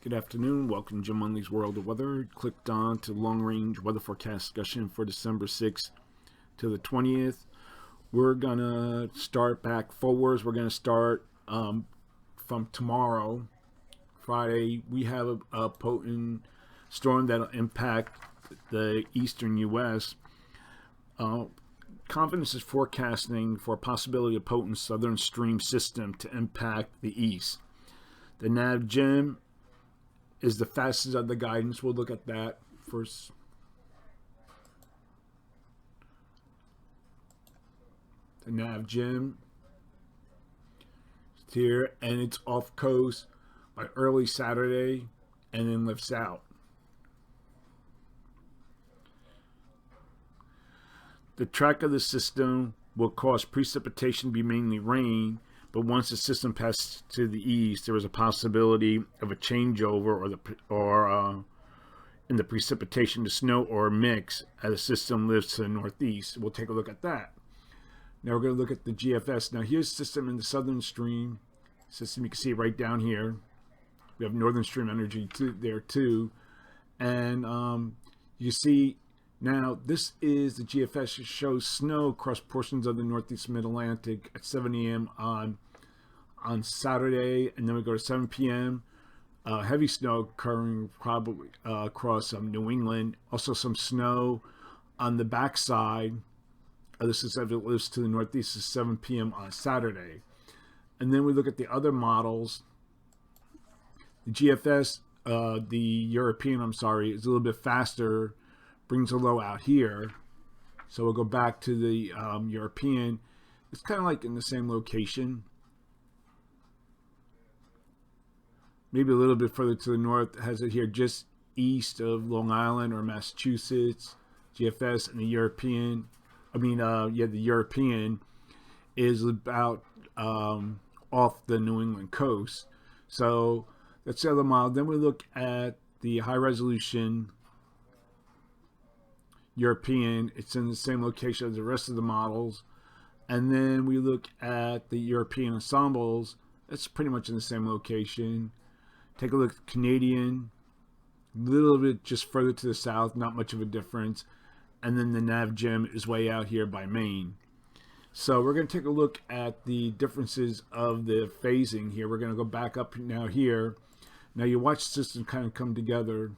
Good afternoon. Welcome to Jim Munley's World of Weather. Clicked on to long-range weather forecast discussion for December 6th to the 20th. We're going to start back forwards. We're going to start from tomorrow, Friday. We have a potent storm that will impact the eastern U.S. Confidence is forecasting for a possibility of potent southern stream system to impact the east. The NAV-JIM is the fastest of the guidance. We'll look at that first. The NAV-JIM is here, and it's off coast by early Saturday and then lifts out. The track of the system will cause precipitation to be mainly rain, but once the system passes to the east, there is a possibility of a changeover in the precipitation to snow or a mix as the system lifts to the northeast. We'll take a look at that. Now we're going to look at the GFS. Now here's the system in the southern stream system. You can see it right down here. We have northern stream energy there too. And you see now this is the GFS. It shows snow across portions of the northeast mid-Atlantic at 7 a.m. on Saturday, and then we go to 7 p.m. Heavy snow occurring probably across New England. Also some snow on the backside. This is as it lives to the northeast is 7 p.m. on Saturday. And then we look at the other models. The GFS, the European, is a little bit faster, brings a low out here. So we'll go back to the European. It's kind of like in the same location. Maybe a little bit further to the north, has it here just east of Long Island or Massachusetts, GFS, and the European. The European is about off the New England coast. So that's the other model. Then we look at the high resolution European. It's in the same location as the rest of the models. And then we look at the European ensembles. It's pretty much in the same location. Take a look at Canadian, a little bit just further to the south, not much of a difference. And then the NAV-JIM is way out here by Maine. So we're going to take a look at the differences of the phasing here. We're going to go back up now here. Now you watch the system kind of come together.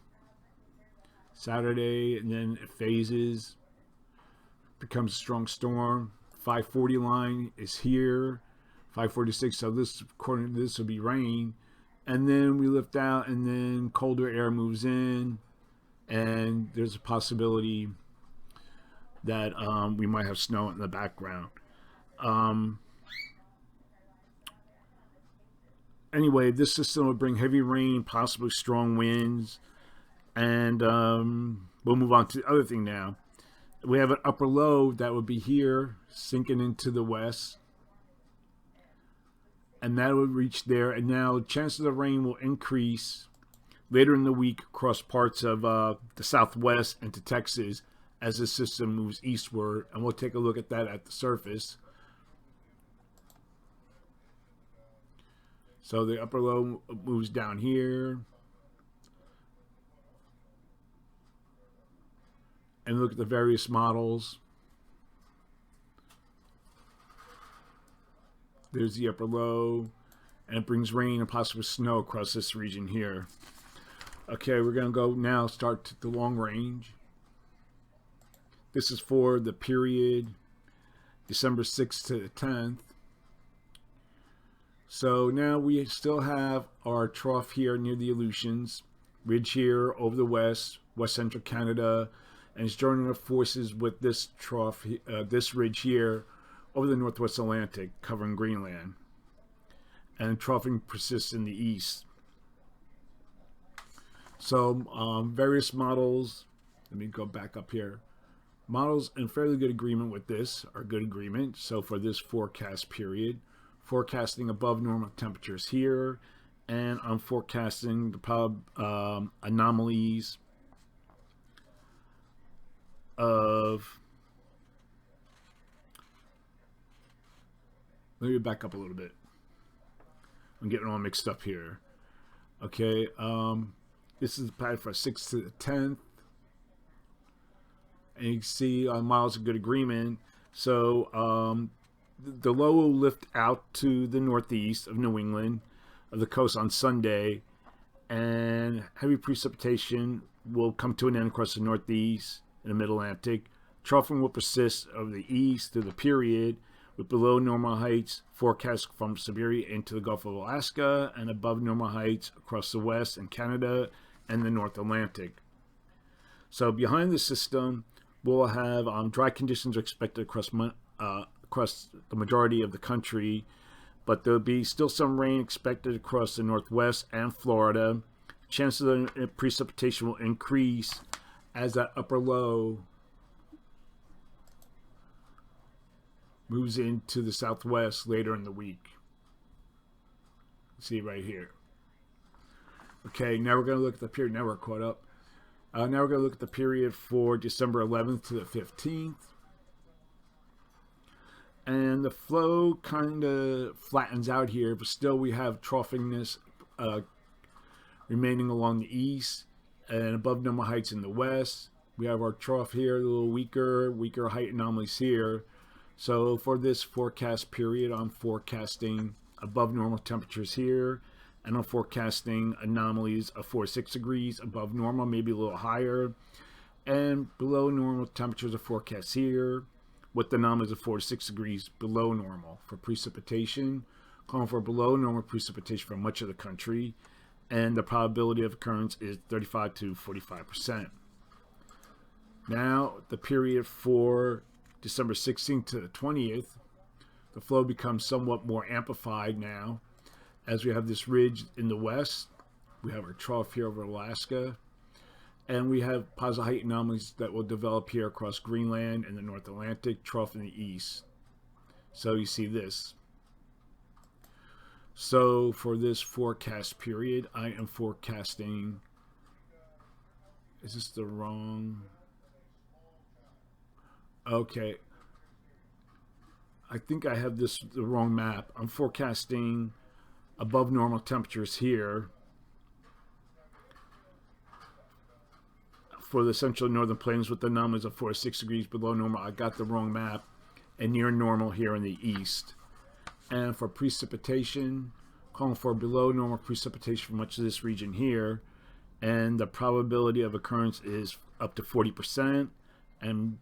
Saturday, and then it phases, becomes a strong storm. 540 line is here. 546, so this, according to this, will be rain. And then we lift out, and then colder air moves in, and there's a possibility that we might have snow in the background. Anyway, this system will bring heavy rain, possibly strong winds, and we'll move on to the other thing now. We have an upper low that would be here, sinking into the west. And that would reach there. And now chances of rain will increase later in the week across parts of the southwest into Texas as the system moves eastward. And we'll take a look at that at the surface. So the upper low moves down here. And look at the various models. There's the upper low, and it brings rain and possibly snow across this region here. Okay, we're going to go now start to the long range. This is for the period December 6th to the 10th. So now we still have our trough here near the Aleutians, ridge here over the west central Canada, and it's joining up forces with this trough, this ridge here, over the northwest Atlantic, covering Greenland. And troughing persists in the east. So various models, let me go back up here. Models in fairly good agreement with this are good agreement. So for this forecast period, forecasting above normal temperatures here, and I'm forecasting the anomalies of Let me back up a little bit. I'm getting all mixed up here. Okay, this is the pattern for 6th to the 10th. And you can see miles of good agreement. So the low will lift out to the northeast of New England, of the coast on Sunday, and heavy precipitation will come to an end across the northeast and the mid-Atlantic. Troughing will persist over the east through the period, with below normal heights forecast from Siberia into the Gulf of Alaska and above normal heights across the west and Canada and the North Atlantic. So behind the system, we'll have dry conditions are expected across the majority of the country, but there'll be still some rain expected across the Northwest and Florida. Chances of precipitation will increase as that upper low moves into the southwest later in the week. See right here. Okay, now we're going to look at the period. Now we're caught up. Now we're going to look at the period for December 11th to the 15th. And the flow kind of flattens out here, but still we have troughingness remaining along the east and above normal heights in the west. We have our trough here, a little weaker height anomalies here. So for this forecast period, I'm forecasting above normal temperatures here, and I'm forecasting anomalies of 4 to 6 degrees above normal, maybe a little higher, and below normal temperatures are forecast here, with anomalies of 4 to 6 degrees below normal for precipitation, calling for below normal precipitation for much of the country, and the probability of occurrence is 35 to 45%. Now, the period for December 16th to the 20th, the flow becomes somewhat more amplified now, as we have this ridge in the west, we have our trough here over Alaska, and we have positive height anomalies that will develop here across Greenland and the North Atlantic, trough in the east. So you see this. So for this forecast period, I am forecasting, is this the wrong? Okay. I think I have the wrong map. I'm forecasting above normal temperatures here for the central northern plains with anomalies of 4 to 6 degrees below normal. I got the wrong map. And near normal here in the east. And for precipitation, calling for below normal precipitation for much of this region here, and the probability of occurrence is up to 40%, and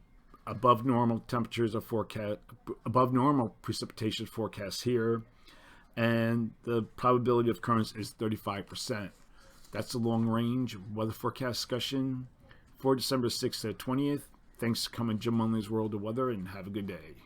above normal temperatures are forecast, above normal precipitation forecast here, and the probability of occurrence is 35%. That's the long range weather forecast discussion for December 6th to 20th. Thanks for coming to Jim Munley's World of Weather, and have a good day.